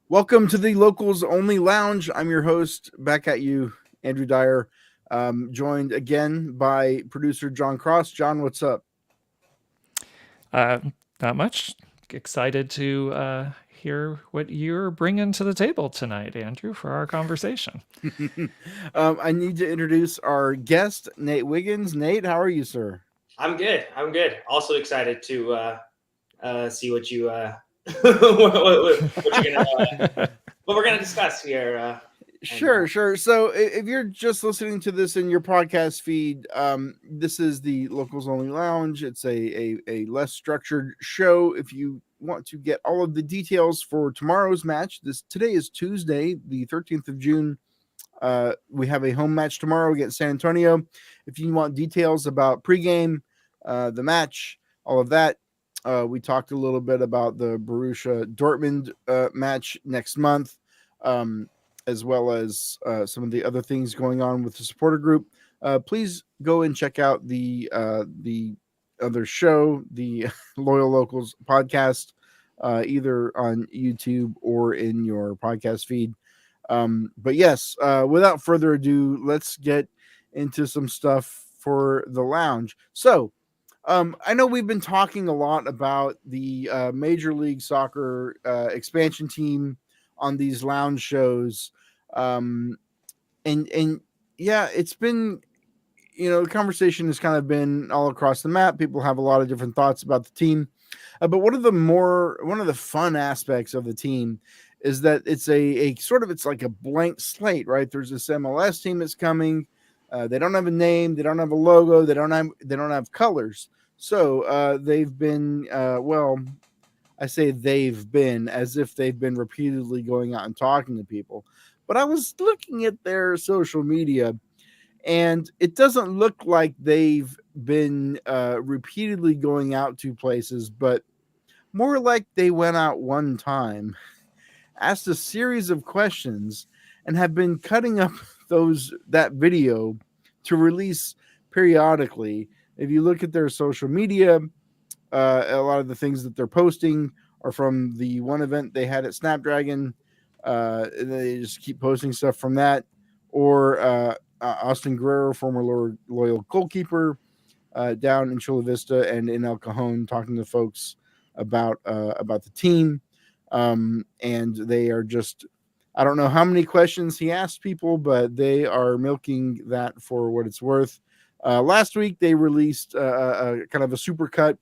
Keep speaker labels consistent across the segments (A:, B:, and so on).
A: Welcome to the Locals Only Lounge. I'm your host, back at you, Andrew Dyer, joined again by producer John Cross. John, what's up?
B: Uh, Not much. Excited to hear what you're bringing to the table tonight, Andrew, for our conversation.
A: I need to introduce our guest, Nate Wiggins. Nate, how are you, sir?
C: I'm good. I'm good. Also excited to see what you what you're gonna what we're gonna discuss here. And
A: Sure. So if you're just listening to this in your podcast feed, this is the Locals Only Lounge. It's a less structured show. If you want to get all of the details for tomorrow's match, today is Tuesday, the 13th of June. We have a home match tomorrow against San Antonio. If you want details about pregame, the match, all of that, we talked a little bit about the Borussia Dortmund match next month. As well as some of the other things going on with the supporter group. Please go and check out the other show, the Loyal Locals podcast, either on YouTube or in your podcast feed. But yes, without further ado, let's get into some stuff for the lounge. So, I know we've been talking a lot about the Major League Soccer expansion team on these lounge shows, um, and yeah, it's been, the conversation has kind of been all across the map. People have a lot of different thoughts about the team, but one of the fun aspects of the team is that it's a sort of, it's like a blank slate, right? There's this MLS team that's coming. They don't have a name, they don't have a logo, they don't have colors. So they've been I say they've been as if they've been repeatedly going out and talking to people. But I was looking at their social media, and it doesn't look like they've been repeatedly going out to places, but more like they went out one time, asked a series of questions, and have been cutting up that video to release periodically. If you look at their social media, a lot of the things that they're posting are from the one event they had at Snapdragon. They just keep posting stuff from that. Or Austin Guerrero, former loyal goalkeeper, down in Chula Vista and in El Cajon, talking to folks about the team. And they are just, I don't know how many questions he asked people, but they are milking that for what it's worth. Last week, they released a kind of a supercut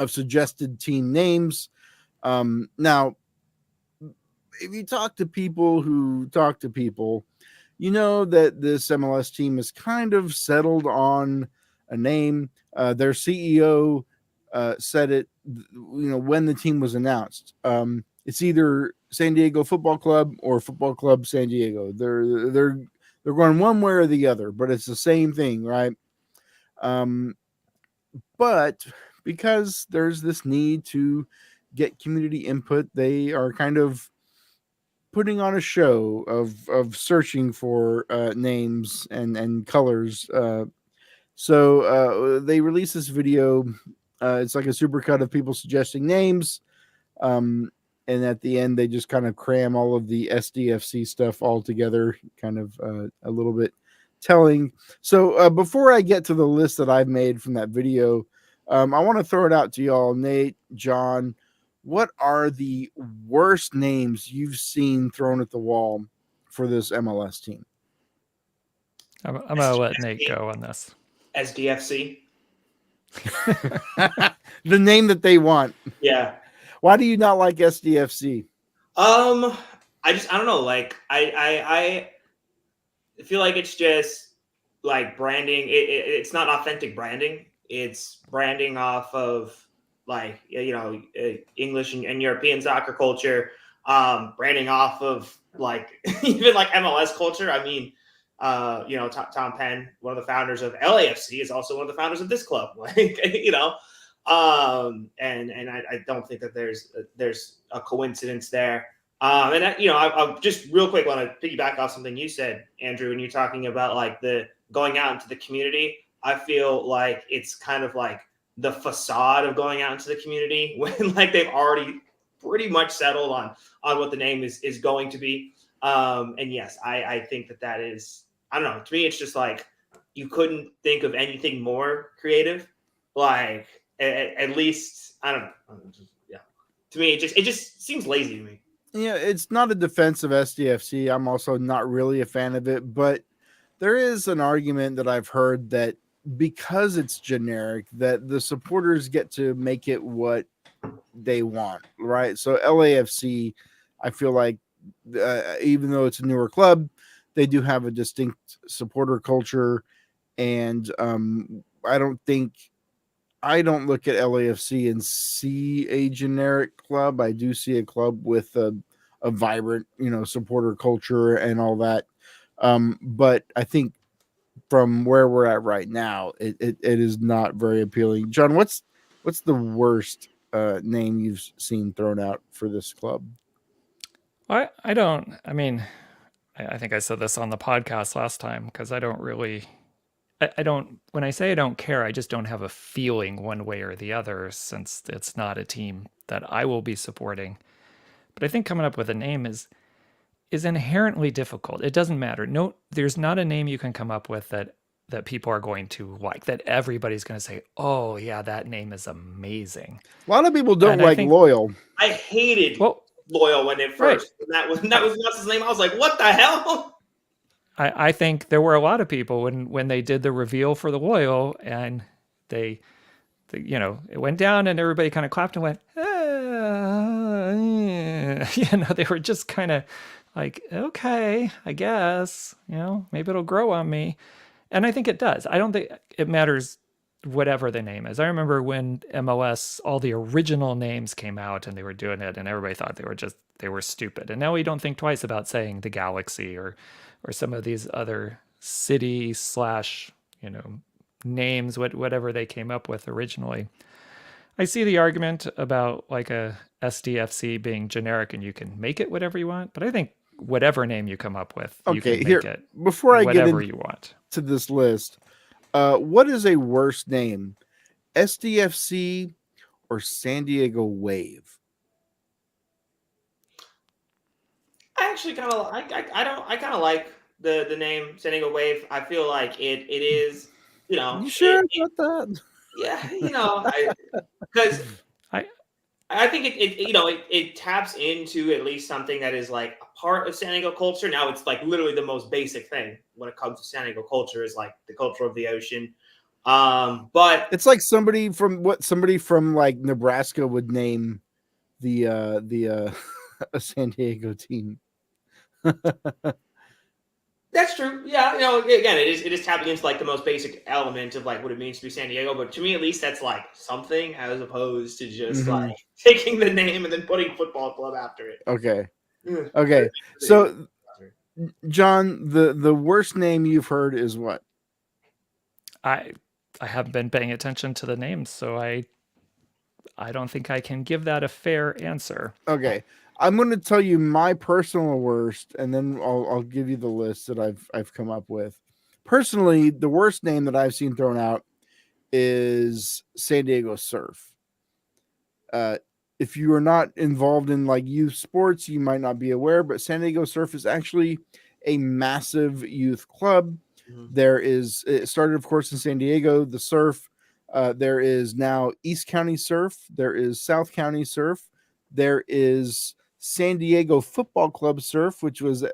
A: of suggested team names. Now, if you talk to people who talk to people, you know that this MLS team is kind of settled on a name. Their CEO said it, when the team was announced. It's either San Diego Football Club or Football Club San Diego. They're going one way or the other, but it's the same thing, right? Um, but because there's this need to get community input, they are kind of putting on a show of searching for names and colors. So they released this video. It's like a supercut of people suggesting names. Um, and at the end, they just kind of cram all of the SDFC stuff all together, kind of a little bit telling. So before I get to the list that I've made from that video, I want to throw it out to y'all, Nate, John. What are the worst names you've seen thrown at the wall for this MLS team?
B: I'm going to let Nate go on this.
C: SDFC.
A: The name that they want.
C: Yeah.
A: Why do you not like SDFC?
C: I don't know. Like I feel like it's just like branding. It's not authentic branding. It's branding off of like English and European soccer culture. Branding off of like even like MLS culture. I mean, Tom Penn, one of the founders of LAFC, is also one of the founders of this club. Like and I don't think that there's a coincidence there. I just real quick want to piggyback off something you said, Andrew, when you're talking about like the going out into the community. I feel like it's kind of like the facade of going out into the community when like they've already pretty much settled on what the name is going to be. And yes, I think that is, I don't know. To me, it's just like you couldn't think of anything more creative. Like at least I don't know. Yeah, to me, it just seems lazy to me.
A: Yeah, it's not a defense of SDFC. I'm also not really a fan of it, but there is an argument that I've heard that because it's generic, that the supporters get to make it what they want, right? So LAFC, I feel like even though it's a newer club, they do have a distinct supporter culture, and I don't look at LAFC and see a generic club. I do see a club with a vibrant, supporter culture and all that. But I think from where we're at right now, it is not very appealing. John, what's the worst name you've seen thrown out for this club?
B: I think I said this on the podcast last time because I don't really, I don't, when I say I don't care, I just don't have a feeling one way or the other since it's not a team that I will be supporting. But I think coming up with a name is inherently difficult. It doesn't matter. No, there's not a name you can come up with that people are going to like, that everybody's going to say, oh yeah, that name is amazing.
A: A lot of people don't like Loyal.
C: I hated Loyal when it first. Right. That was what's his name. I was like, what the hell?
B: I think there were a lot of people when they did the reveal for the Loyal and it went down and everybody kind of clapped and went, they were just kind of like, okay, I guess, maybe it'll grow on me. And I think it does. I don't think it matters whatever the name is. I remember when MLS, all the original names came out and they were doing it and everybody thought they were stupid. And now we don't think twice about saying the Galaxy or some of these other city / names, whatever they came up with originally. I see the argument about like a SDFC being generic and you can make it whatever you want, but I think whatever name you come up with, you can make it
A: before I
B: whatever
A: get
B: you want.
A: To this list, what is a worse name, SDFC or San Diego Wave?
C: I actually kind of like the name San Diego Wave. I feel like it is,
A: You sure about that?
C: Yeah, because I think it taps into at least something that is like a part of San Diego culture. Now it's like literally the most basic thing when it comes to San Diego culture is like the culture of the ocean. But
A: it's like somebody from like Nebraska would name the a San Diego team.
C: That's true. Yeah, again, it is tapping into like the most basic element of like what it means to be San Diego. But to me, at least, that's like something as opposed to just like taking the name and then putting football club after it.
A: Okay. Okay. So, John, the worst name you've heard is what?
B: I haven't been paying attention to the names, so I don't think I can give that a fair answer.
A: Okay. I'm going to tell you my personal worst, and then I'll give you the list that I've come up with. Personally, the worst name that I've seen thrown out is San Diego Surf. If you are not involved in like youth sports, you might not be aware, but San Diego Surf is actually a massive youth club. Mm-hmm. It started, of course, in San Diego, the Surf. There is now East County Surf. There is South County Surf. There is San Diego Football Club Surf, which was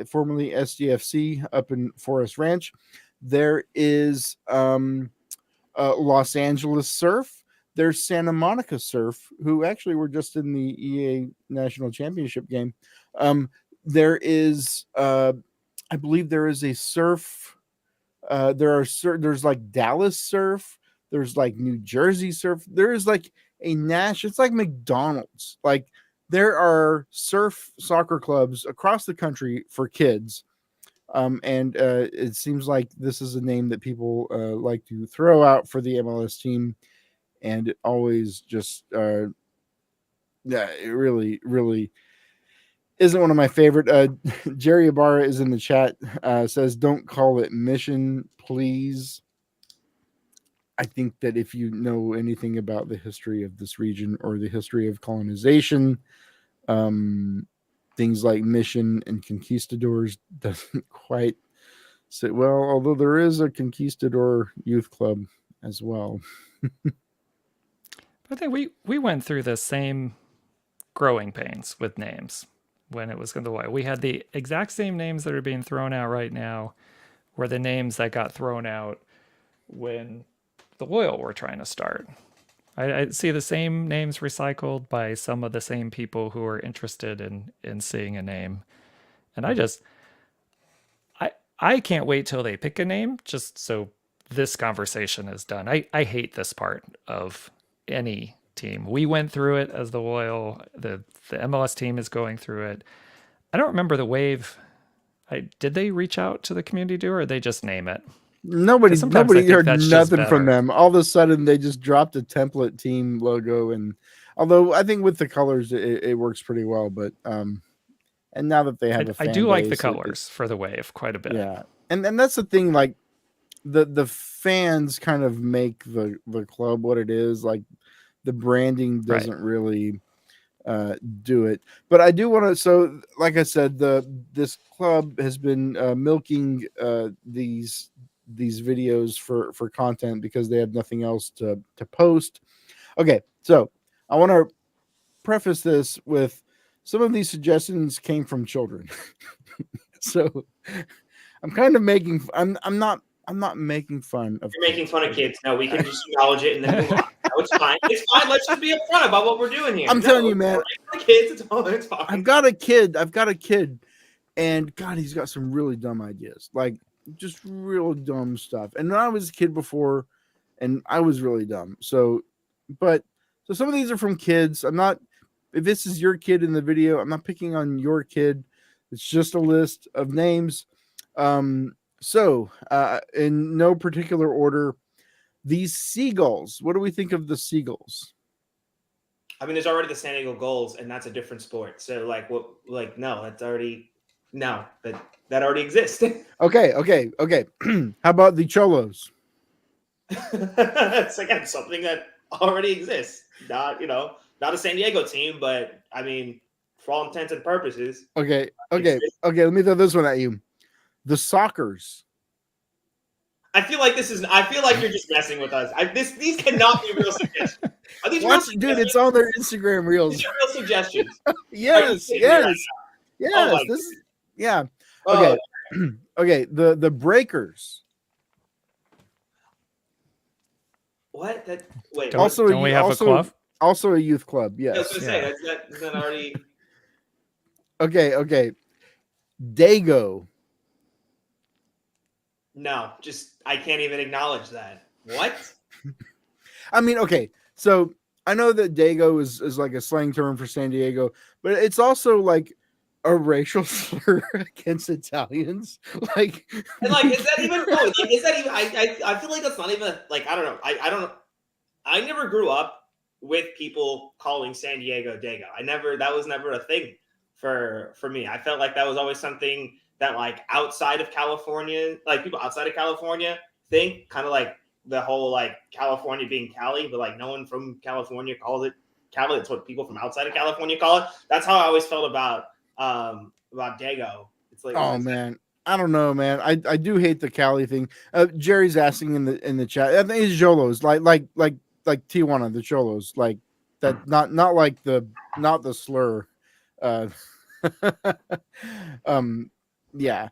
A: formerly SDFC up in Forest Ranch. There is Los Angeles Surf. There's Santa Monica Surf, who actually were just in the EA National Championship game. There is, I believe there is a surf. There's like Dallas Surf. There's like New Jersey Surf. There is like it's like McDonald's. Like there are surf soccer clubs across the country for kids. And it seems like this is a name that people like to throw out for the MLS team. And it always just, it really, really isn't one of my favorite. Jerry Ibarra is in the chat, says, don't call it Mission, please. I think that if you know anything about the history of this region or the history of colonization, things like mission and conquistadors doesn't quite sit well, although there is a conquistador youth club as well.
B: I think we went through the same growing pains with names when it was going to the Wild. We had the exact same names that are being thrown out right now were the names that got thrown out when the Loyal were trying to start. I see the same names recycled by some of the same people who are interested in seeing a name. And I can't wait till they pick a name just so this conversation is done. I hate this part of any team. We went through it as the Loyal. The MLS team is going through it. I don't remember the Wave. Did they reach out to the community do, or they just name it?
A: Nobody
B: Sometimes I think
A: heard
B: that's just
A: nothing from
B: better.
A: them. All of a sudden, they just dropped a template team logo, and although I think with the colors it works pretty well, but and now that they have a
B: I
A: fan
B: do like the
A: base,
B: colors for the Wave quite a bit.
A: yeah, and that's the thing. Like the fans kind of make the club what it is. Like the branding
B: Right.
A: doesn't really do it, but I do want to. So, like I said, this club has been milking these videos for content because they have nothing else to post. Okay, so I want to preface this with some of these suggestions came from children. So I'm kind of making I'm not making fun of
C: You're making fun of kids. No, we can just acknowledge it and then move on. No, it's fine. It's fine. Let's just be upfront about what we're doing here.
A: I'm telling you, man.
C: We're making fun of kids. It's fine.
A: I've got a kid, and God, he's got some really dumb ideas, like just real dumb stuff. And I was a kid before, and I was really dumb. So some of these are from kids. I'm not. If this is your kid in the video, I'm not picking on your kid. It's just a list of names. So in no particular order, these Seagulls. What do we think of the Seagulls?
C: I mean, there's already the San Diego Gulls, and that's a different sport. So, like, what? Like, no, that's already that already exists.
A: Okay. How about the Cholos?
C: It's again something that already exists. Not not a San Diego team, but I mean, for all intents and purposes.
A: Okay. Let me throw this one at you. The Sockers.
C: I feel like you're just messing with us. These cannot be real suggestions. Are these real
A: Watch, dude,
C: suggestions?
A: it's on their Instagram reels.
C: These are real suggestions.
A: Yes.
C: Oh my
A: This is yeah.
C: Oh,
A: Okay. Okay. The Breakers.
C: what? Wait.
B: Don't we have a club?
A: Also a youth club.
C: I was
A: Yes.
C: gonna say is that already?
A: Okay. Dago.
C: No, just I can't even acknowledge that. What?
A: I mean, okay. So I know that Dago is like a slang term for San Diego, but it's also like a racial slur against Italians. Like,
C: And like, is that even? No, like, is that even? I feel like that's not even like I don't know. I don't know. I never grew up with people calling San Diego Dago. That was never a thing for me. I felt like that was always something that like outside of California, like people outside of California think, kind of like the whole like California being Cali, but like no one from California calls it Cali. It's what people from outside of California call it. That's how I always felt about Dago. It's like,
A: oh man, I don't know, man. I do hate the Cali thing. Jerry's asking in the chat. I think it's Cholos, like Tijuana, the Cholos, like that. Not like not the slur. Yeah,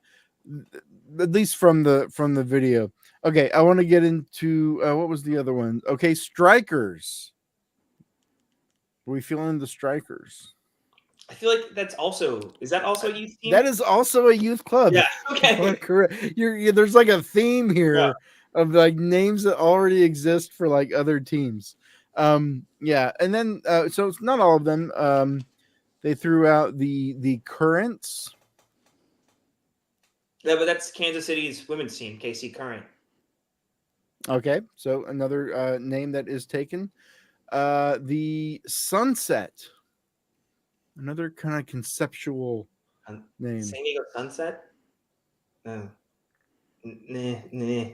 A: at least from the video. Okay, I want to get into what was the other one? Okay, Strikers. Are we feeling the Strikers?
C: I feel like is that also a youth team?
A: That is also a youth club.
C: Yeah. Okay.
A: Correct. There's like a theme here
C: Yeah.
A: of like names that already exist for like other teams. Yeah, and then so it's not all of them. They threw out the Currents.
C: Yeah, but that's Kansas City's women's team, KC Current.
A: Okay, so another name that is taken. The Sunset. Another kind of conceptual name.
C: San Diego Sunset? No. Nah.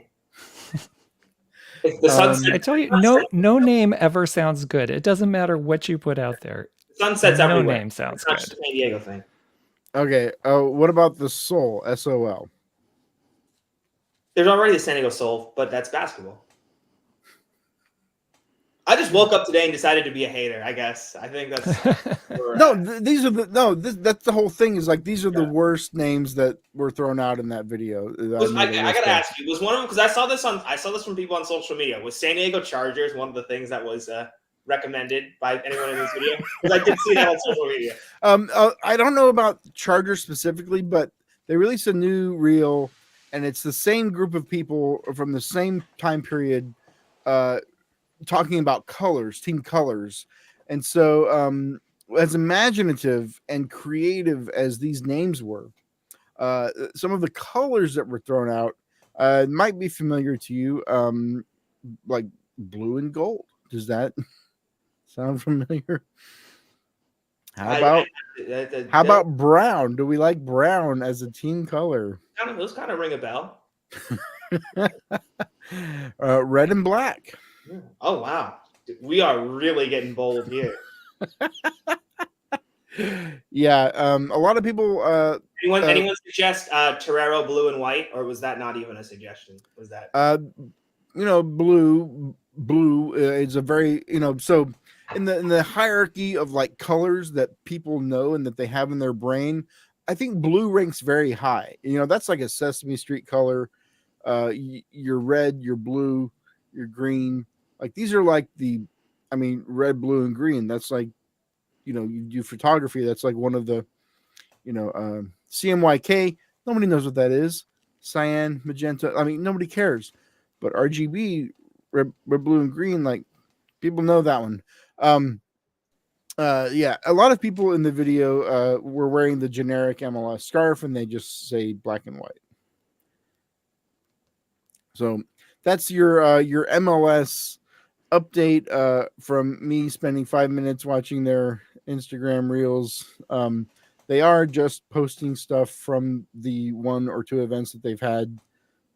C: If the sunset,
B: I tell you, no name ever sounds good. It doesn't matter what you put out there.
C: sunsets
B: No
C: everywhere.
B: name sounds
C: It's not just
B: good.
C: a San Diego thing.
A: Okay. What about the Sol? SOL.
C: There's already the San Diego Soul, but that's basketball. I just woke up today and decided to be a hater. I guess I think that's where we're
A: No,
C: at.
A: these are the no. That's the whole thing. Is like these are the worst names that were thrown out in that video.
C: I gotta ask you, was one of them, because I saw this from people on social media. Was San Diego Chargers one of the things that was recommended by anyone in this video? Because I did see that on social media.
A: I don't know about Charger specifically, but they released a new reel, and it's the same group of people from the same time period, talking about colors, team colors, and so as imaginative and creative as these names were, some of the colors that were thrown out might be familiar to you, like blue and gold. Does that sound familiar? How about brown? Do we like brown as a team color?
C: Those kind of ring a bell.
A: Red and black.
C: Oh wow, we are really getting bold here.
A: Yeah, a lot of people.
C: Anyone suggest Torero blue and white, or was that not even a suggestion? Was that
A: blue is a very, so in the hierarchy of like colors that people know and that they have in their brain, I think blue ranks very high. That's like a Sesame Street color. Your red, your blue, your green. Like these are like red, blue, and green. That's like, you do photography. That's like one of the, CMYK. Nobody knows what that is. Cyan, magenta. Nobody cares. But RGB, red, blue, and green, like people know that one. Yeah, a lot of people in the video were wearing the generic MLS scarf, and they just say black and white. So that's your MLS update from me spending 5 minutes watching their Instagram reels. They are just posting stuff from the 1 or 2 events that they've had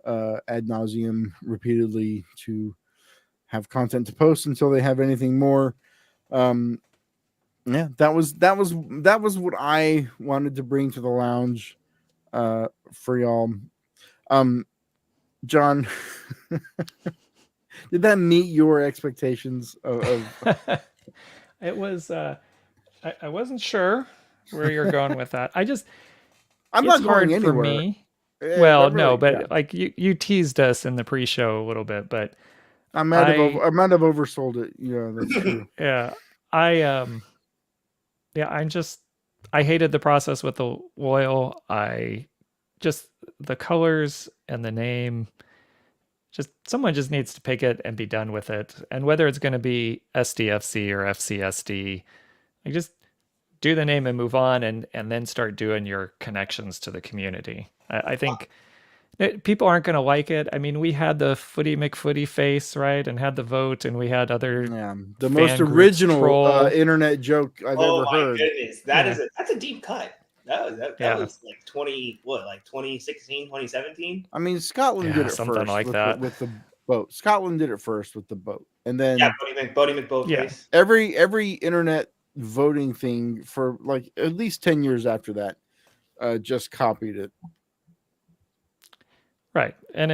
A: ad nauseum repeatedly to have content to post until they have anything more. Yeah, that was what I wanted to bring to the lounge for y'all. John, did that meet your expectations of
B: It was I wasn't sure where you're going with that.
A: I'm
B: it's
A: not
B: hard
A: going
B: for
A: anywhere.
B: me.
A: Yeah,
B: Well,
A: really,
B: no, but
A: yeah.
B: like you teased us in the pre-show a little bit, but
A: I might have oversold it. Yeah, that's true.
B: yeah, I hated the process with the oil. The colors and the name. Someone just needs to pick it and be done with it. And whether it's going to be SDFC or FCSD, like just do the name and move on, and then start doing your connections to the community. I think people aren't going to like it. I mean, we had the Footy McFooty face, right? And had the vote, and we had other
A: the most
B: groups
A: original
B: troll.
A: internet joke I've ever heard.
C: Goodness, that's a deep cut. That was like 2016, 2017?
A: I mean, Scotland did it
B: something
A: first
B: like
A: with
B: that.
A: with the boat. Scotland did it first with the boat, and then
C: Bodie McBoatface.
A: Every internet voting thing for like at least 10 years after that just copied it.
B: Right. And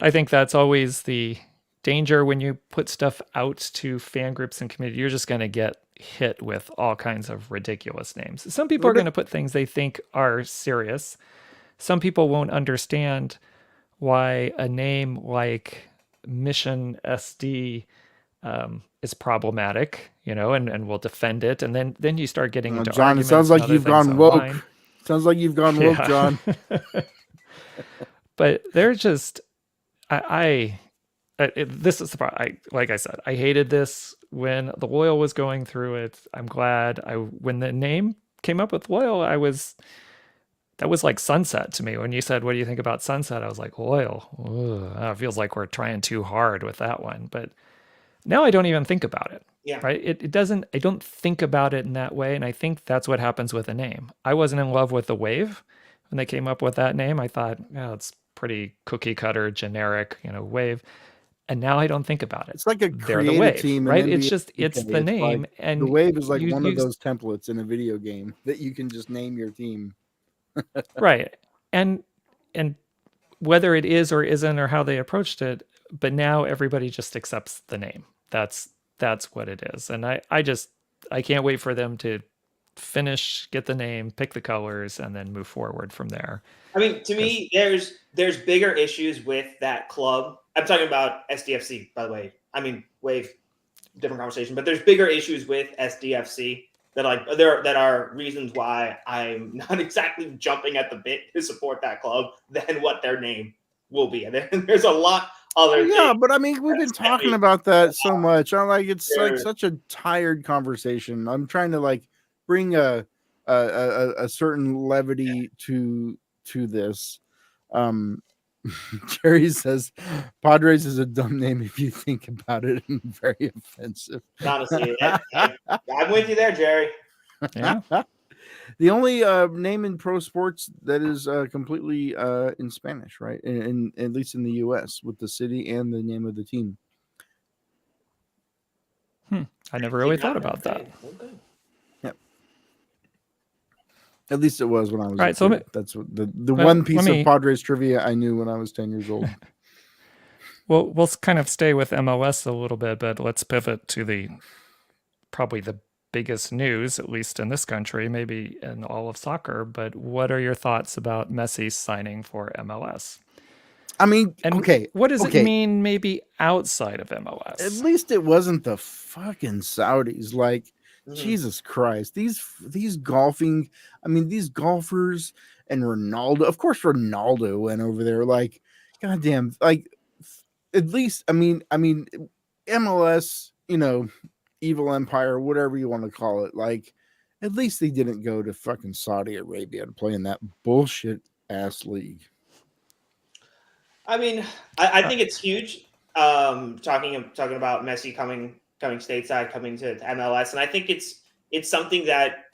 B: I think that's always the danger when you put stuff out to fan groups and community. You're just going to get hit with all kinds of ridiculous names. Some people are going to put things they think are serious. Some people won't understand why a name like Mission SD is problematic, and will defend it. And then you start getting into
A: John,
B: arguments.
A: it sounds like you've gone woke.
B: Online.
A: Sounds like you've gone woke, John.
B: But they're just, this is the problem. Like I said, I hated this when the oil was going through it. I'm glad when the name came up with oil, that was like sunset to me. When you said, what do you think about sunset? I was like, oil. It feels like we're trying too hard with that one. But now I don't even think about it.
C: Yeah.
B: Right. I don't think about it in that way. And I think that's what happens with a name. I wasn't in love with the Wave when they came up with that name. I thought, it's pretty cookie cutter, generic, Wave. And now I don't think about it.
A: It's like a
B: They're the
A: creative
B: Wave,
A: team, in
B: right? It's
A: NBA
B: just, it's
A: 2K.
B: the name.
A: Like,
B: And
A: the Wave is like one
B: you
A: of those templates in a video game that you can just name your team.
B: right. And whether it is or isn't or how they approached it, but now everybody just accepts the name. That's what it is. And I can't wait for them to finish, get the name, pick the colors, and then move forward from there.
C: I mean, to me, there's bigger issues with that club. I'm talking about SDFC, by the way. I mean, Wave, different conversation, but there's bigger issues with SDFC that are reasons why I'm not exactly jumping at the bit to support that club than what their name will be. And there's a lot other
A: Yeah,
C: things.
A: but I mean, we've been talking about that so much. I'm like, it's like such a tired conversation. I'm trying to like bring a certain levity to this. Jerry says Padres is a dumb name if you think about it, and very offensive.
C: Honestly, I'm with you there, Jerry.
B: Yeah.
A: The only name in pro sports that is completely in Spanish, right? In at least in the U.S. with the city and the name of the team.
B: I never really thought about that.
C: Okay.
A: Yep. At least it was when I was.
B: Right, so
A: that's what the one piece of Padres trivia I knew when I was 10 years old.
B: Well, we'll kind of stay with MLS a little bit, but let's pivot to probably the biggest news, at least in this country, maybe in all of soccer. But what are your thoughts about Messi signing for MLS?
A: I mean,
B: and
A: okay.
B: What does it mean maybe outside of MLS?
A: At least it wasn't the fucking Saudis. Like, Jesus Christ. These golfing, I mean, these golfers and Ronaldo. Of course, Ronaldo went over there. Like, goddamn, like, at least, I mean, MLS, evil empire, whatever you want to call it. Like, at least they didn't go to fucking Saudi Arabia to play in that bullshit ass league.
C: I mean, I think it's huge. Talking about Messi coming stateside, coming to MLS, and I think it's something that,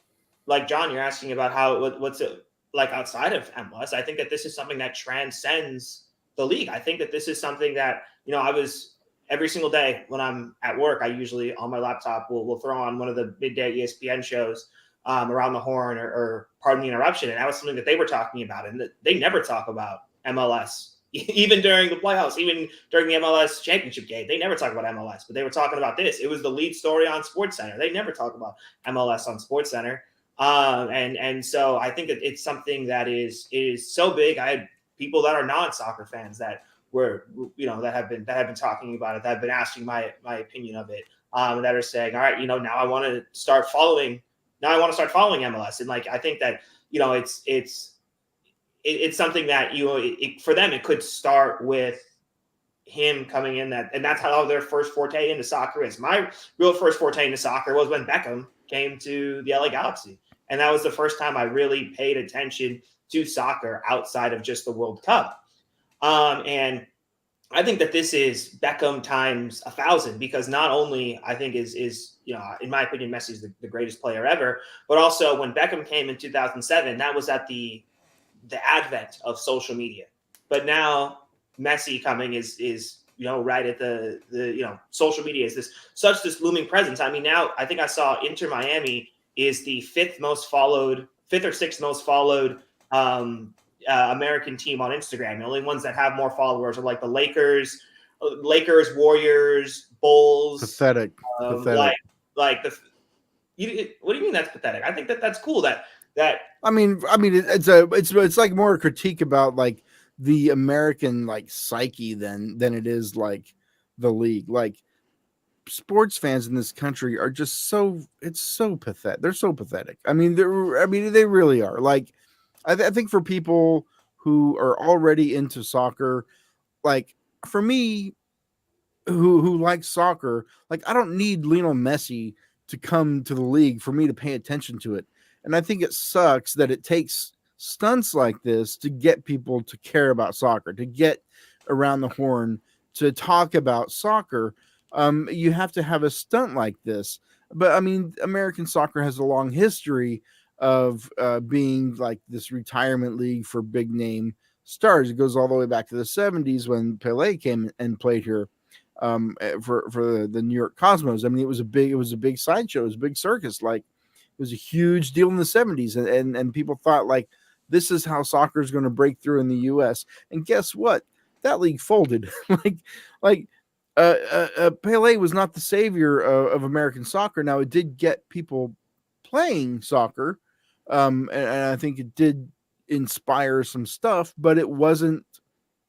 C: like John, you're asking about what's it like outside of MLS. I think that this is something that transcends the league. I think that this is something that I was every single day when I'm at work. I usually on my laptop will throw on one of the midday ESPN shows, Around the Horn or Pardon the Interruption, and that was something that they were talking about, and they never talk about MLS. Even during the playoffs, even during the MLS championship game, they never talk about MLS, but they were talking about this. It was the lead story on SportsCenter. They never talk about MLS on SportsCenter. And so I think that it's something that is so big. I had people that are non-soccer fans that were, that have been talking about it, that have been asking my opinion of it, that are saying, all right, now I want to start following MLS. And like, I think that, it's something that for them it could start with him coming in, and that's how their first forte into soccer is. My real first forte into soccer was when Beckham came to the LA Galaxy, and that was the first time I really paid attention to soccer outside of just the World Cup. And I think that this is Beckham times 1,000, because not only I think is in my opinion Messi is the greatest player ever, but also when Beckham came in 2007, that was at the advent of social media. But now Messi coming is right at the social media is this looming presence. I mean, now I think I saw Inter Miami is the fifth or sixth most followed American team on Instagram. The only ones that have more followers are like the Lakers, Warriors, Bulls.
A: Pathetic.
C: Pathetic. What do you mean that's pathetic? I think that's cool that
A: I mean it's like more a critique about like the American like psyche than it is like the league. Like, sports fans in this country are just it's so pathetic. They're so pathetic. I mean they really are. Like, I think for people who are already into soccer, like for me who likes soccer, like I don't need Lionel Messi to come to the league for me to pay attention to it. And I think it sucks that it takes stunts like this to get people to care about soccer, to get Around the Horn to talk about soccer. You have to have a stunt like this. But I mean, American soccer has a long history of being like this retirement league for big name stars. It goes all the way back to the 70s when Pelé came and played here. for the New York Cosmos. I mean, it was a big sideshow, it was a big circus. Like, it was a huge deal in the 70s, and people thought like this is how soccer is going to break through in the U.S. And guess what? That league folded. like Pele was not the savior of American soccer. Now, it did get people playing soccer, and I think it did inspire some stuff, but it wasn't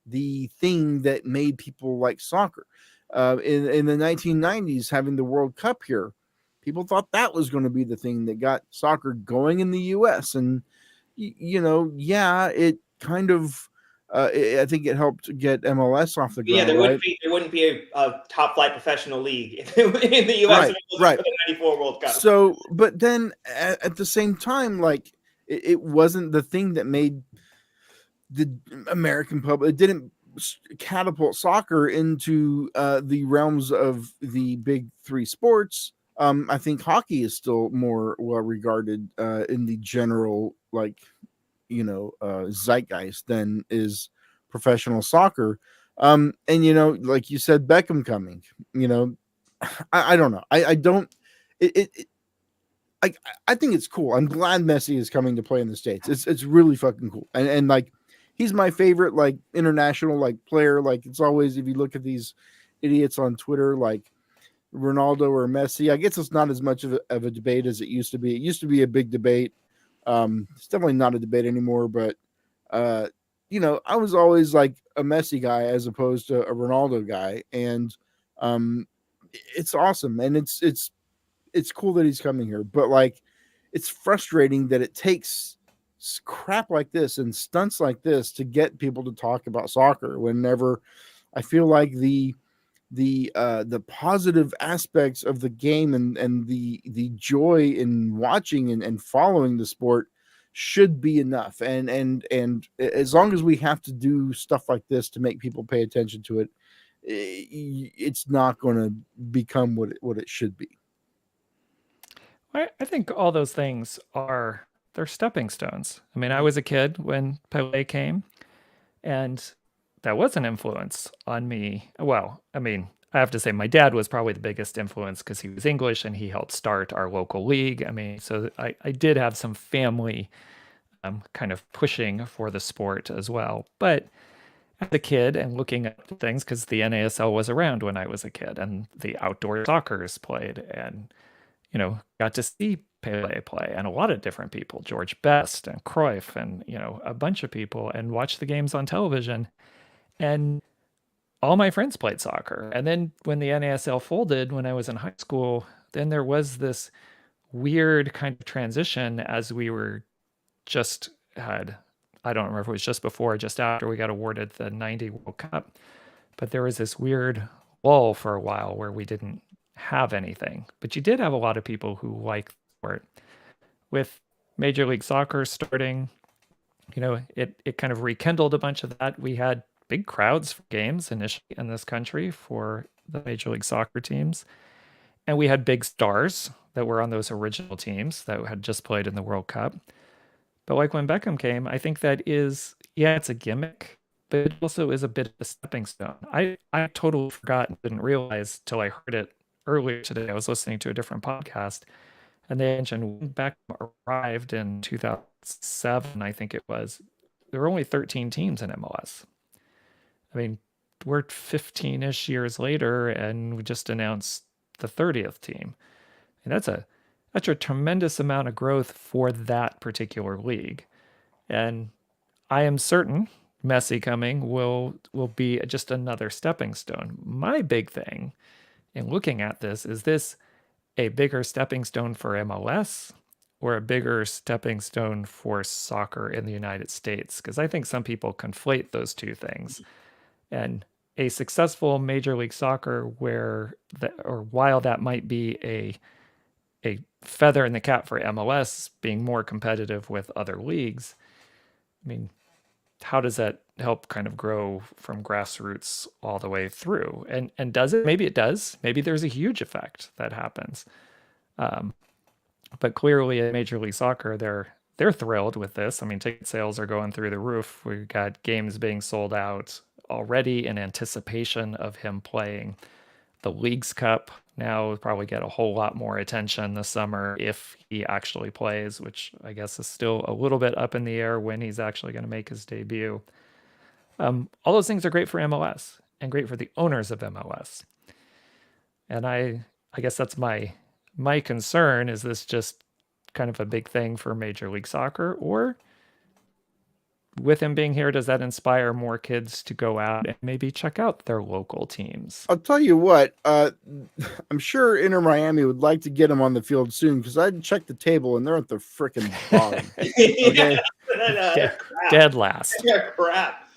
A: the thing that made people like soccer. In the 1990s, having the World Cup here, people thought that was going to be the thing that got soccer going in the U.S. And it kind of, I think it helped get MLS off the ground.
C: Yeah, there wouldn't be a top flight professional league in the U.S.
A: Right.
C: For the '94 World Cup.
A: So, but then at the same time, like it wasn't the thing that made the American public. It didn't catapult soccer into the realms of the big three sports. I think hockey is still more well regarded in the general zeitgeist than is professional soccer. And like you said, Beckham coming. I don't know. I don't. I think it's cool. I'm glad Messi is coming to play in the States. It's really fucking cool. And like, he's my favorite like international like player. Like, it's always, if you look at these idiots on Twitter, like Ronaldo or Messi, I guess it's not as much of a debate as it used to be. It used to be a big debate. It's definitely not a debate anymore, but I was always like a Messi guy as opposed to a Ronaldo guy. And it's awesome. And it's cool that he's coming here, but like, it's frustrating that it takes crap like this and stunts like this to get people to talk about soccer, whenever I feel like the positive aspects of the game and the joy in watching and following the sport should be enough. And as long as we have to do stuff like this to make people pay attention to it, it's not going to become what it should be.
B: I think all those things they're stepping stones. I mean, I was a kid when Pele came, and that was an influence on me. Well, I mean, I have to say my dad was probably the biggest influence because he was English and he helped start our local league. I mean, so I did have some family kind of pushing for the sport as well. But as a kid and looking at things, because the NASL was around when I was a kid and the outdoor soccer's played, and got to see Pele play and a lot of different people, George Best and Cruyff and, a bunch of people, and watch the games on television. And all my friends played soccer. And then when the NASL folded, when I was in high school, then there was this weird kind of transition as we were I don't remember if it was just before or just after we got awarded the 90 World Cup, but there was this weird lull for a while where we didn't have anything, but you did have a lot of people who liked the sport. With Major League Soccer starting, it kind of rekindled a bunch of that. We had big crowds for games initially in this country for the Major League Soccer teams, and we had big stars that were on those original teams that had just played in the World Cup. But like when Beckham came, I think that it's a gimmick, but it also is a bit of a stepping stone. I totally forgot and didn't realize till I heard it earlier today. I was listening to a different podcast, and they mentioned when Beckham arrived in 2007, I think it was, there were only 13 teams in MLS. I mean, we're 15-ish years later, and we just announced the 30th team. And that's a tremendous amount of growth for that particular league. And I am certain Messi coming will be just another stepping stone. My big thing in looking at this, is this a bigger stepping stone for MLS or a bigger stepping stone for soccer in the United States? Because I think some people conflate those two things. And a successful Major League Soccer while that might be a feather in the cap for MLS being more competitive with other leagues, I mean, how does that help kind of grow from grassroots all the way through? And does it? Maybe it does. Maybe there's a huge effect that happens. But clearly at Major League Soccer, they're thrilled with this. I mean, ticket sales are going through the roof. We've got games being sold out already in anticipation of him playing. The Leagues Cup now will probably get a whole lot more attention this summer if he actually plays, which I guess is still a little bit up in the air when he's actually going to make his debut. All those things are great for MLS and great for the owners of MLS. And I guess that's my concern. Is this just kind of a big thing for Major League Soccer, or with him being here, does that inspire more kids to go out and maybe check out their local teams?
A: I'll tell you what, I'm sure Inter Miami would like to get him on the field soon, because I checked the table and they're at the freaking bottom. Okay?
B: Dead last.
C: Yeah, crap.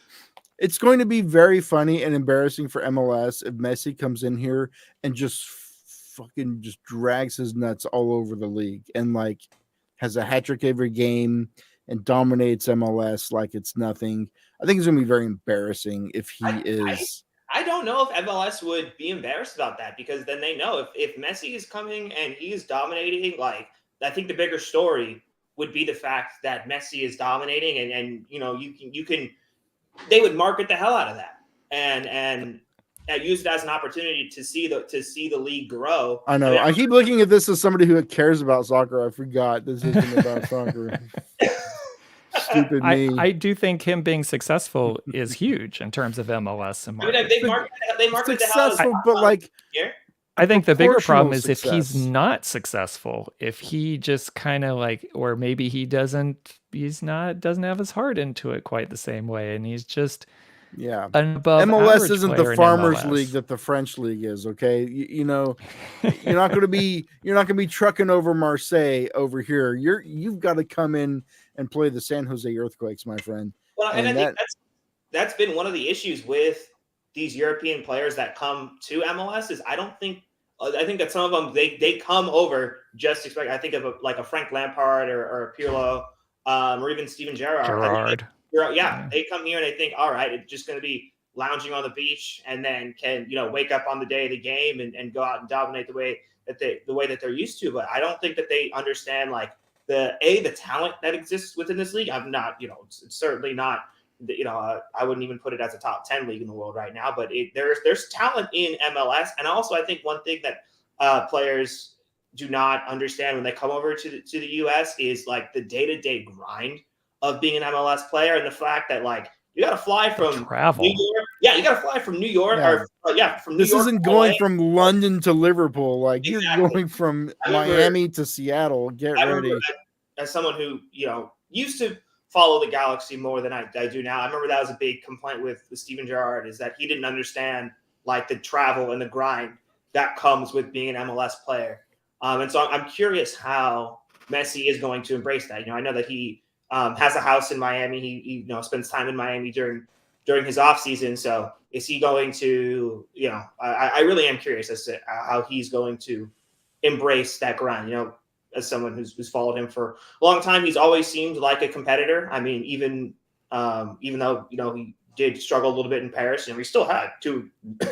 A: It's going to be very funny and embarrassing for MLS if Messi comes in here and just fucking just drags his nuts all over the league and like has a hat trick every game and dominates MLS like it's nothing. I think it's going to be very embarrassing if he is.
C: I don't know if MLS would be embarrassed about that, because then they know if Messi is coming and he's dominating, like, I think the bigger story would be the fact that Messi is dominating and you know, you can they would market the hell out of that and use it as an opportunity to see the league grow.
A: I know. I keep looking at this as somebody who cares about soccer. I forgot this isn't about soccer. Stupid me.
B: I do think him being successful is huge in terms of MLS. And
C: I mean, they market
A: successful, but like
C: here.
B: I think the bigger problem is
A: success.
B: if he's not successful, if he just kind of like, or maybe he doesn't have his heart into it quite the same way, and he's just an above
A: MLS
B: average
A: isn't
B: player
A: the
B: in
A: farmers
B: MLS.
A: league that the French league is. Okay, you know, you're not going to be trucking over Marseille over here. You've got to come in and play the San Jose Earthquakes, my friend.
C: Well, and I think that's been one of the issues with these European players that come to MLS is I think that some of them they come over just expect. I think of a Frank Lampard or a Pirlo, or even Steven Gerrard. They come here and they think, all right, it's just going to be lounging on the beach, and then can wake up on the day of the game and go out and dominate the way that they're used to. But I don't think that they understand like the talent that exists within this league. I'm not, it's certainly not. I wouldn't even put it as a top 10 league in the world right now, but there's talent in MLS. And also I think one thing that players do not understand when they come over to the US is like the day-to-day grind of being an MLS player, and the fact that like you got to fly from
B: travel.
C: New York. Yeah, you got to fly from New York from New
A: This
C: York.
A: isn't going from London to Liverpool. Like
C: Exactly.
A: You're going from Miami to Seattle. Get ready.
C: As someone who used to follow the Galaxy more than I do now. I remember that was a big complaint with Steven Gerrard, is that he didn't understand like the travel and the grind that comes with being an MLS player. And so I'm curious how Messi is going to embrace that. I know that he has a house in Miami. He spends time in Miami during his off season. So is he going to, I really am curious as to how he's going to embrace that grind. As someone who's followed him for a long time, he's always seemed like a competitor. I mean, even though, he did struggle a little bit in Paris, he still had 2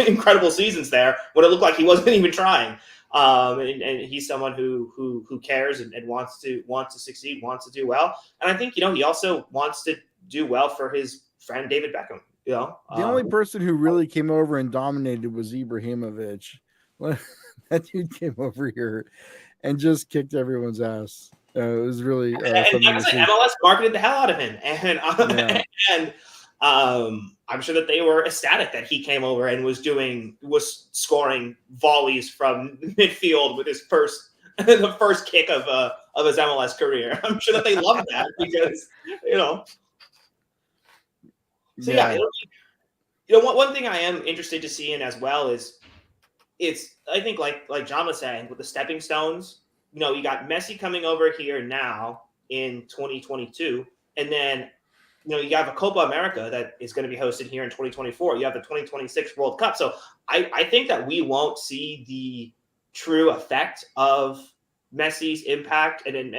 C: incredible seasons there when it looked like he wasn't even trying. And he's someone who cares and wants to succeed, wants to do well. And I think, he also wants to do well for his friend, David Beckham.
A: The only person who really came over and dominated was Ibrahimovic. That dude came over here and just kicked everyone's ass. It was really
C: and MLS marketed the hell out of him, and I'm sure that they were ecstatic that he came over and was scoring volleys from midfield with his the first kick of his MLS career. I'm sure that they loved that because So one thing I am interested to see in as well is I think like John was saying with the stepping stones, you got Messi coming over here now in 2022, and then you have a Copa America that is going to be hosted here in 2024. You have the 2026 World Cup. So I think that we won't see the true effect of Messi's impact and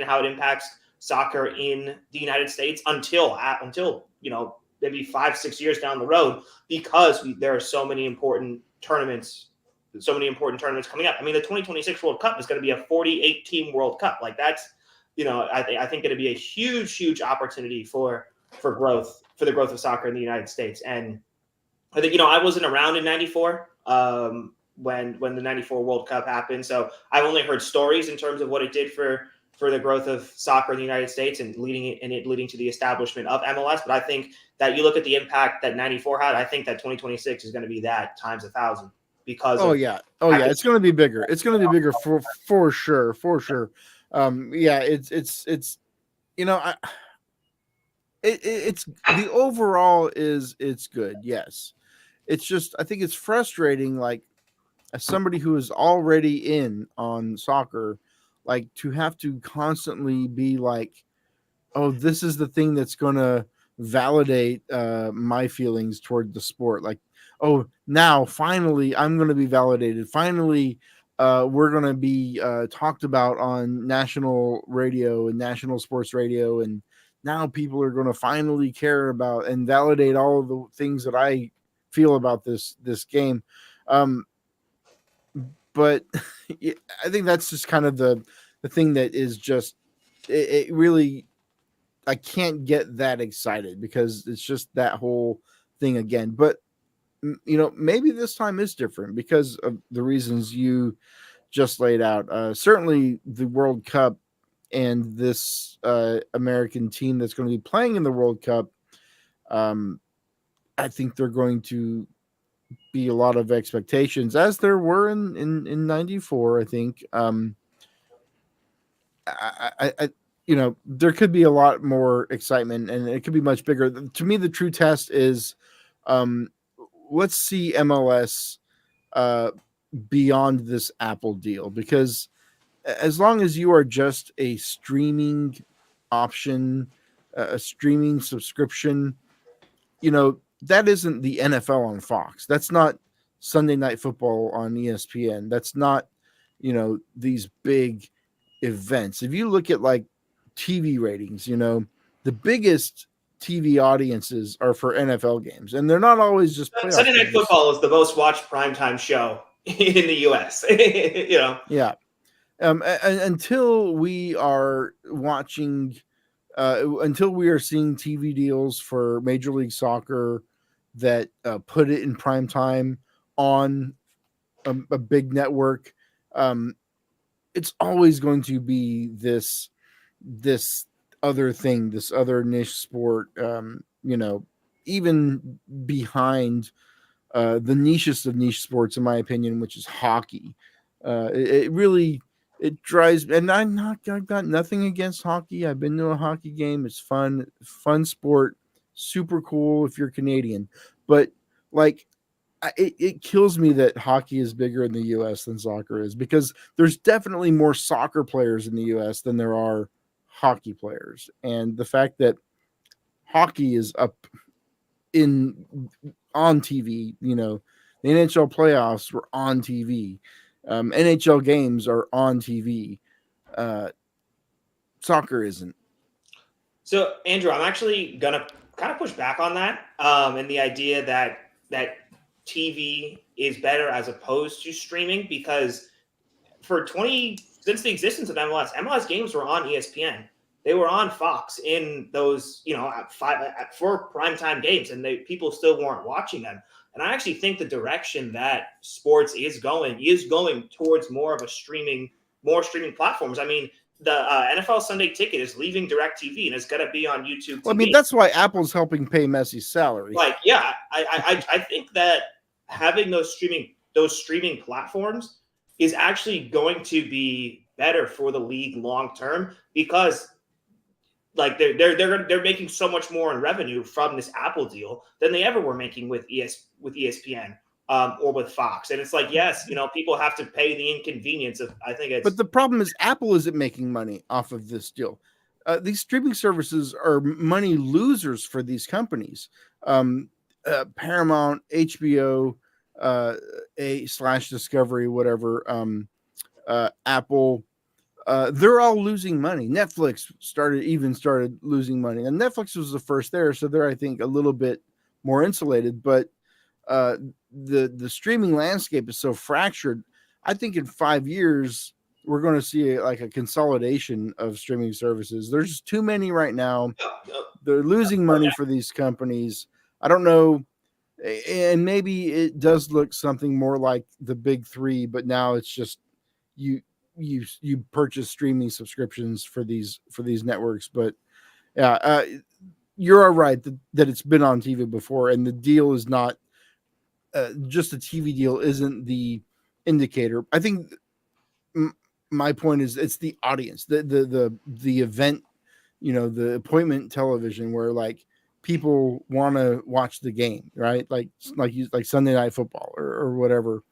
C: how it impacts soccer in the United States until maybe 5-6 years down the road, because there are so many important tournaments coming up. I mean, the 2026 World Cup is going to be a 48-team World Cup. Like that's, I think it'll be a huge opportunity for growth, for the growth of soccer in the United States. And I think, I wasn't around in 94 when the '94 World Cup happened. So I've only heard stories in terms of what it did for the growth of soccer in the United States and leading to the establishment of MLS. But I think that you look at the impact that '94 had, I think that 2026 is going to be that times 1,000 because
A: Oh
C: of
A: yeah, it's going to be bigger. It's going to be bigger for sure. Yeah, it's it's the overall it's good. Yes, it's just I think it's frustrating. Like as somebody who is already in on soccer, like to have to constantly be like, oh, this is the thing that's going to validate my feelings toward the sport. Like, oh, now finally I'm going to be validated. Finally, we're going to be talked about on national radio and national sports radio. And now people are going to finally care about and validate all of the things that I feel about this game. But I think that's just kind of the thing that is just it really I can't get that excited because it's just that whole thing again. But maybe this time is different because of the reasons you just laid out. Certainly, the World Cup and this American team that's going to be playing in the World Cup. I think they're going to be a lot of expectations, as there were in '94. I think. I there could be a lot more excitement and it could be much bigger. To me, the true test is, let's see MLS beyond this Apple deal, because as long as you are just a streaming option, a streaming subscription, that isn't the NFL on Fox. That's not Sunday Night Football on ESPN. That's not, these big events. If you look at like TV ratings, the biggest TV audiences are for NFL games, and they're not always just playoff
C: Sunday Night
A: games.
C: Football is the most watched primetime show in the U.S.
A: Yeah. And until we are watching, until we are seeing TV deals for Major League Soccer that put it in prime time on a big network, it's always going to be this other thing, this other niche sport, even behind the nichest of niche sports, in my opinion, which is hockey. It really drives, and I've got nothing against hockey. I've been to a hockey game. It's fun sport, super cool if you're Canadian, but like it kills me that hockey is bigger in the U.S. than soccer is, because there's definitely more soccer players in the U.S. than there are hockey players. And the fact that hockey is up on TV, the NHL playoffs were on TV. NHL games are on TV. Soccer isn't.
C: So, Andrew, I'm actually going to kind of push back on that, and the idea that TV is better as opposed to streaming, because since the existence of MLS games were on ESPN. They were on Fox in those, for primetime games, and people still weren't watching them. And I actually think the direction that sports is going towards more streaming platforms. I mean, the NFL Sunday Ticket is leaving DirecTV and it's going to be on YouTube TV.
A: Well, I mean, that's why Apple's helping pay Messi's salary.
C: Like, yeah, I think that having those streaming platforms is actually going to be better for the league long term, because like they're making so much more in revenue from this Apple deal than they ever were making with ESPN or with Fox. And it's like, yes, people have to pay the inconvenience of, I think it's.
A: But the problem is Apple isn't making money off of this deal. These streaming services are money losers for these companies. Paramount, HBO, /Discovery, whatever, Apple, they're all losing money. Netflix started losing money, and Netflix was the first there, so they're, I think, a little bit more insulated. But the streaming landscape is so fractured. I think in 5 years we're going to see a consolidation of streaming services. There's too many right now. They're losing money for these companies. I don't know And maybe it does look something more like the big three, but now it's just you you purchase streaming subscriptions for these networks. But yeah, you're all right that it's been on TV before, and the deal is not just a TV deal isn't the indicator. I think my point is it's the audience, the event, the appointment television where like people want to watch the game, right? Like Sunday Night Football or whatever.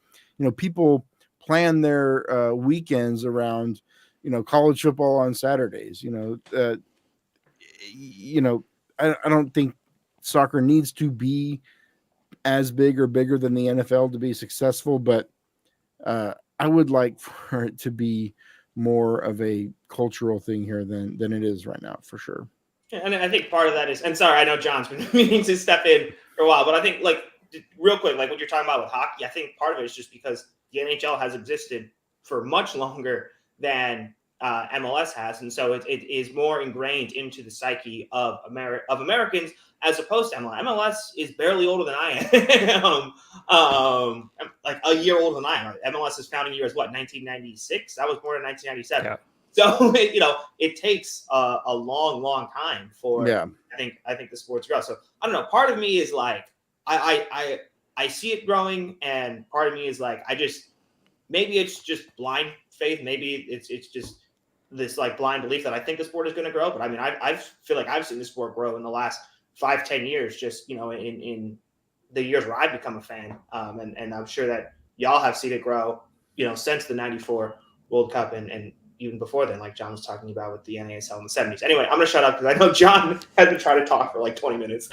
A: People plan their weekends around college football on Saturdays. I don't think soccer needs to be as big or bigger than the NFL to be successful, but I would like for it to be more of a cultural thing here than it is right now, for sure.
C: Yeah, and I think part of that is, and sorry, I know John's been meaning to step in for a while, but I think like real quick, like what you're talking about with hockey, I think part of it is just because the NHL has existed for much longer than MLS has, and so it is more ingrained into the psyche of Americans as opposed to MLS. MLS is barely older than I am, like a year older than I am. MLS's founding year is what, 1996? I was born in 1997. Yeah. So it takes a long time for I think the sports grow. So I don't know. Part of me is like I see it growing, and part of me is like maybe it's just blind faith. Maybe it's just this like blind belief that I think the sport is going to grow. But I mean, I feel like I've seen the sport grow in the last 5-10 years. Just in the years where I've become a fan, and I'm sure that y'all have seen it grow. Since the '94 World Cup and even before then, like John was talking about with the NASL in the 70s. Anyway, I'm going to shut up because I know John had been trying to talk for like 20 minutes.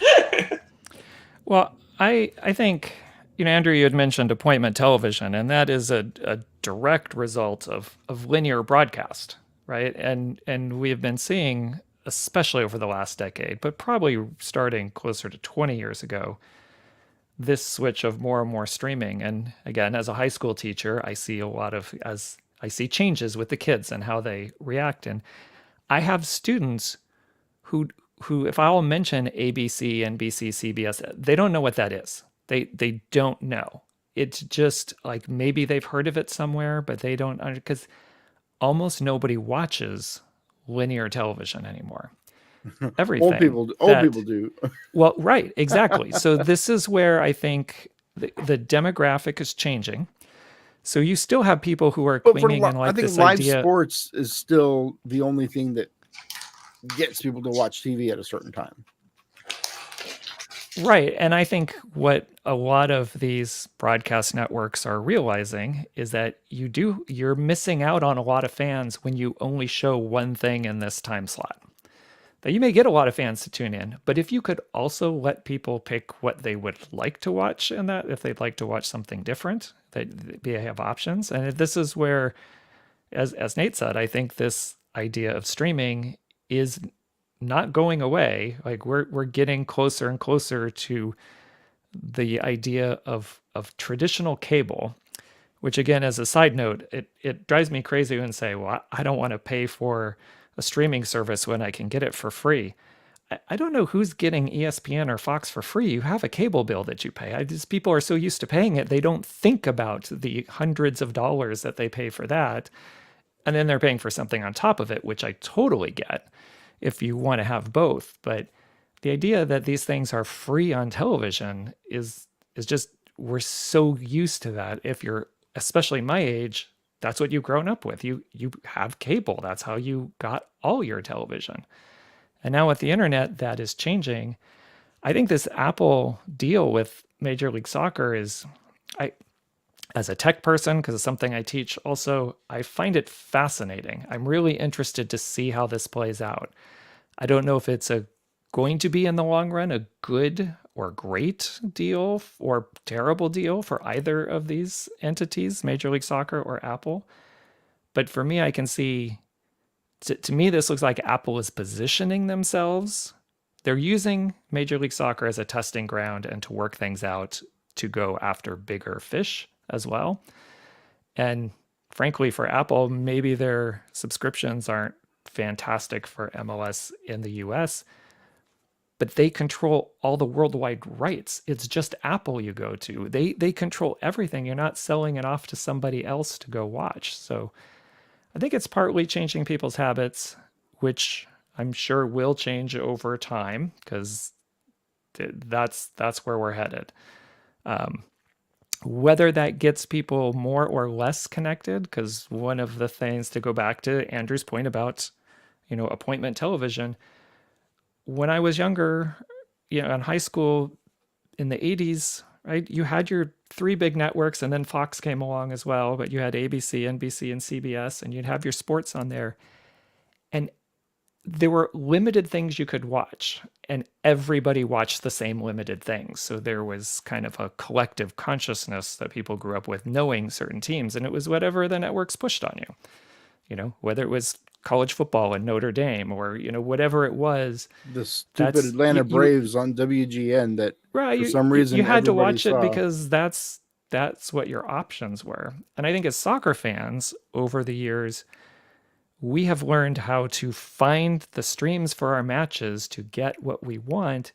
B: Well, I think, Andrew, you had mentioned appointment television, and that is a direct result of linear broadcast, right? And we have been seeing, especially over the last decade, but probably starting closer to 20 years ago, this switch of more and more streaming. And again, as a high school teacher, I see I see changes with the kids and how they react. And I have students who if I'll mention ABC, NBC, CBS, they don't know what that is. They don't know. It's just like maybe they've heard of it somewhere, but they don't, because almost nobody watches linear television anymore. Everything.
A: Old people do.
B: Well, right, exactly. So this is where I think the demographic is changing. So you still have people who are clinging and like
A: I think
B: this
A: live
B: idea.
A: Sports is still the only thing that gets people to watch TV at a certain time.
B: Right. And I think what a lot of these broadcast networks are realizing is that you're missing out on a lot of fans when you only show one thing in this time slot. That you may get a lot of fans to tune in, but if you could also let people pick what they would like to watch in that, if they'd like to watch something different, they have options. And this is where, as Nate said, I think this idea of streaming is not going away. Like we're getting closer and closer to the idea of traditional cable, which again, as a side note, it drives me crazy when say, well, I don't want to pay for a streaming service when I can get it for free. I don't know who's getting ESPN or Fox for free. You have a cable bill that you pay. People are so used to paying it, they don't think about the hundreds of dollars that they pay for that. And then they're paying for something on top of it, which I totally get if you want to have both. But the idea that these things are free on television is just, we're so used to that. If you're, especially my age, that's what you've grown up with. You have cable. That's how you got all your television. And now with the internet, that is changing. I think this Apple deal with Major League Soccer is, as a tech person, because it's something I teach also, I find it fascinating. I'm really interested to see how this plays out. I don't know if it's going to be in the long run a good or great deal or terrible deal for either of these entities, Major League Soccer or Apple. But for me, I can see, to me, this looks like Apple is positioning themselves. They're using Major League Soccer as a testing ground and to work things out to go after bigger fish as well. And frankly, for Apple, maybe their subscriptions aren't fantastic for MLS in the US, but they control all the worldwide rights. It's just Apple you go to. They control everything. You're not selling it off to somebody else to go watch. So I think it's partly changing people's habits, which I'm sure will change over time because that's where we're headed. Whether that gets people more or less connected, because one of the things, to go back to Andrew's point about, appointment television, when I was younger, in high school in the 80s, right, you had your three big networks and then Fox came along as well, but you had ABC, NBC, and CBS, and you'd have your sports on there. And there were limited things you could watch, and everybody watched the same limited things. So there was kind of a collective consciousness that people grew up with, knowing certain teams, and it was whatever the networks pushed on you, whether it was college football and Notre Dame or, whatever it was.
A: The stupid Atlanta Braves on WGN that for some reason
B: you had to
A: everybody
B: watch
A: saw.
B: it because that's what your options were. And I think as soccer fans over the years, we have learned how to find the streams for our matches to get what we want.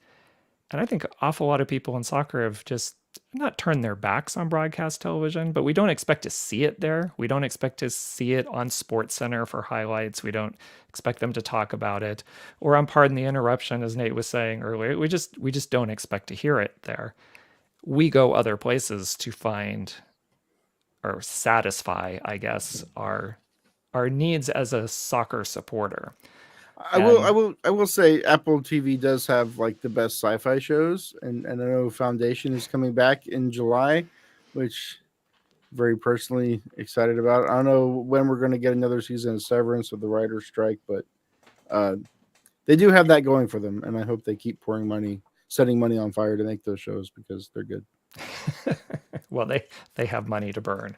B: And I think an awful lot of people in soccer have just not turned their backs on broadcast television, but we don't expect to see it there. We don't expect to see it on SportsCenter for highlights. We don't expect them to talk about it. Or on Pardon the Interruption, as Nate was saying earlier, we just don't expect to hear it there. We go other places to find or satisfy, I guess, our needs as a soccer supporter.
A: I will say Apple TV does have like the best sci-fi shows, and I know Foundation is coming back in July, which I'm very personally excited about. I don't know when we're going to get another season of Severance with the writer's strike, but they do have that going for them, and I hope they keep setting money on fire to make those shows because they're good.
B: Well, they have money to burn.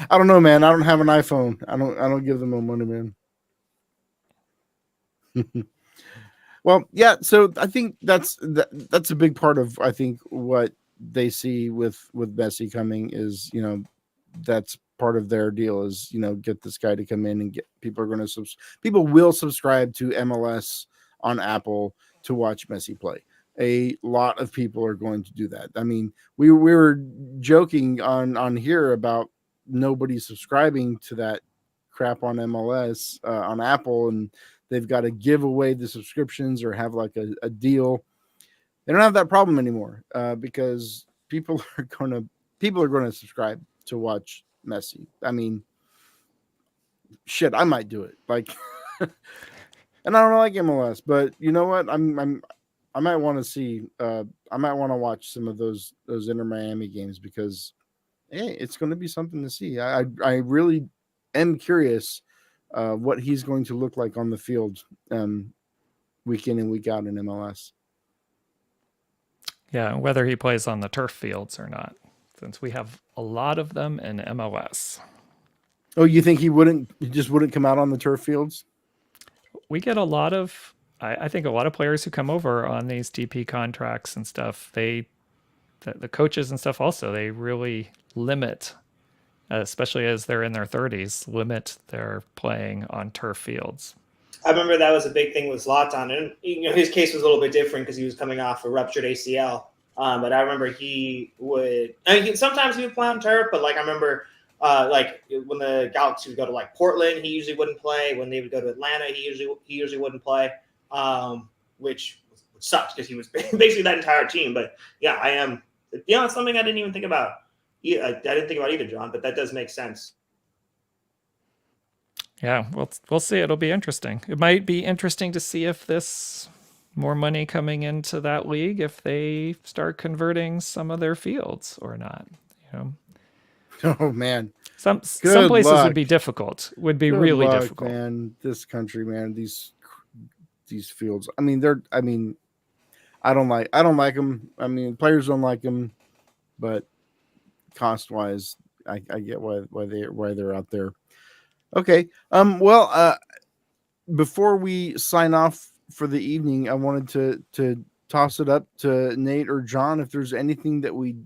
A: I don't know, man. I don't have an iPhone. I don't give them no money, man. Well, yeah. So I think that's a big part of what they see with Messi coming is that's part of their deal is get this guy to come in and get people will subscribe to MLS on Apple to watch Messi play. A lot of people are going to do that. I mean, we were joking on here about nobody subscribing to that crap on MLS on Apple, and they've got to give away the subscriptions or have like a deal. They don't have that problem anymore because people are going to subscribe to watch Messi. I mean, shit, I might do it. Like, and I don't like MLS, but you know what? I might want to see. I might want to watch some of those Inter Miami games because, hey, it's going to be something to see. I really am curious what he's going to look like on the field, week in and week out in MLS.
B: Yeah, whether he plays on the turf fields or not, since we have a lot of them in MLS.
A: Oh, you think he just wouldn't come out on the turf fields?
B: We get a lot of. I think a lot of players who come over on these DP contracts and stuff, the coaches and stuff also, they really limit, especially as they're in their 30s, limit their playing on turf fields.
C: I remember that was a big thing with Zlatan, and his case was a little bit different because he was coming off a ruptured ACL. But I remember sometimes he would play on turf, but like I remember like when the Galaxy would go to like Portland, he usually wouldn't play. When they would go to Atlanta, he usually wouldn't play. Which sucks because he was basically that entire team. But yeah, I am. It's something I didn't even think about. I didn't think about either, John. But that does make sense.
B: Yeah, we'll see. It'll be interesting. It might be interesting to see if this more money coming into that league, if they start converting some of their fields or not.
A: Oh man,
B: some places would be difficult. Would be really difficult.
A: Man, this country, man, these fields. I mean, I don't like them. I mean, players don't like them, but cost wise, I get why they're out there. Okay. Well, before we sign off for the evening, I wanted to toss it up to Nate or John if there's anything that we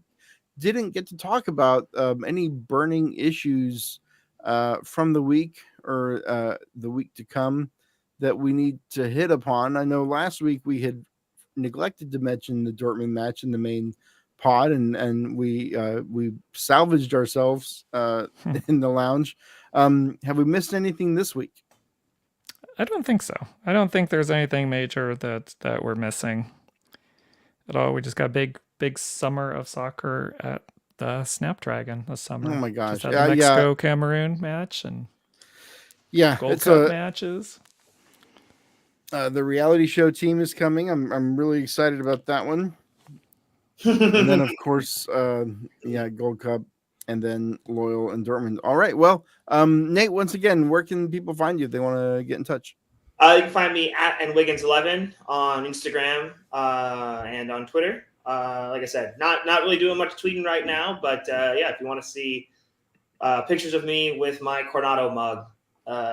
A: didn't get to talk about, any burning issues from the week or the week to come that we need to hit upon. I know last week we had neglected to mention the Dortmund match in the main pod, and we salvaged ourselves in the lounge. Have we missed anything this week?
B: I don't think so. I don't think there's anything major that we're missing at all. We just got a big summer of soccer at the Snapdragon this summer.
A: Oh my gosh.
B: Just had the Mexico Cameroon match and Gold
A: it's
B: Cup matches.
A: The reality show team is coming. I'm really excited about that one. And then of course, Gold Cup, and then Loyal and Dortmund. All right. Well, Nate, once again, where can people find you if they want to get in touch?
C: You can find me at nwiggins11 on Instagram and on Twitter. Like I said, not really doing much tweeting right now, but if you want to see pictures of me with my Coronado mug,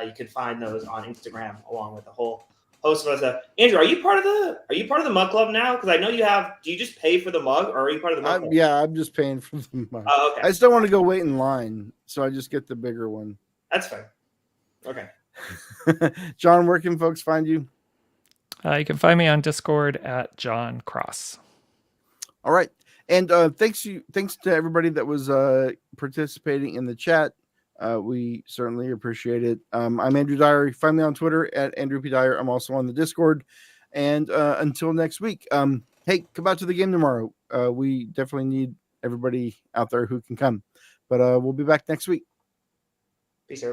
C: you can find those on Instagram along with a whole host of other stuff. Andrew, are you part of the mug club now? Because I know you have. Do you just pay for the mug, or are you part of the mug club?
A: Yeah, I'm just paying for the mug.
C: Oh, okay.
A: I just don't want to go wait in line, so I just get the bigger one.
C: That's fine. Okay.
A: John, where can folks find you?
B: You can find me on Discord at John Cross.
A: All right. And thanks to everybody that was participating in the chat. We certainly appreciate it. I'm Andrew Dyer. Find me on Twitter at Andrew P. Dyer. I'm also on the Discord. And until next week, hey, come out to the game tomorrow. We definitely need everybody out there who can come. But we'll be back next week.
C: Peace, everybody.